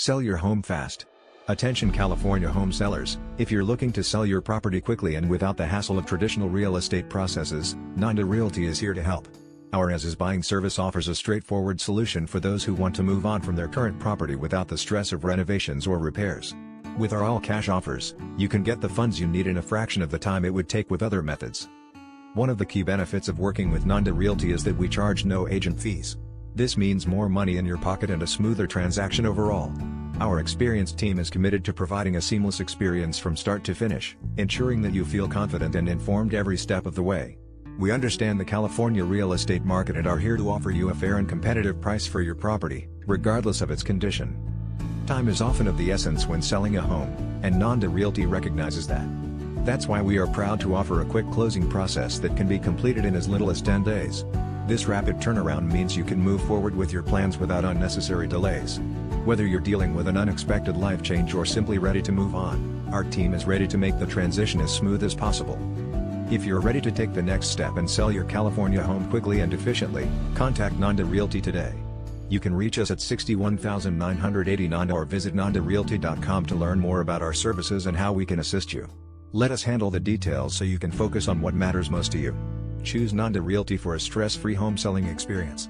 Sell your home fast. Attention California home sellers, if you're looking to sell your property quickly and without the hassle of traditional real estate processes, Nanda Realty is here to help. Our as-is buying service offers a straightforward solution for those who want to move on from their current property without the stress of renovations or repairs. With our all-cash offers, you can get the funds you need in a fraction of the time it would take with other methods. One of the key benefits of working with Nanda Realty is that we charge no agent fees. This means more money in your pocket and a smoother transaction overall. Our experienced team is committed to providing a seamless experience from start to finish, ensuring that you feel confident and informed every step of the way. We understand the California real estate market and are here to offer you a fair and competitive price for your property, regardless of its condition. Time is often of the essence when selling a home, and Nanda Realty recognizes that. That's why we are proud to offer a quick closing process that can be completed in as little as 10 days. This rapid turnaround means you can move forward with your plans without unnecessary delays. Whether you're dealing with an unexpected life change or simply ready to move on, our team is ready to make the transition as smooth as possible. If you're ready to take the next step and sell your California home quickly and efficiently, contact Nanda Realty today. You can reach us at 61980 Nanda or visit nandarealty.com to learn more about our services and how we can assist you. Let us handle the details so you can focus on what matters most to you. Choose Nanda Realty for a stress-free home selling experience.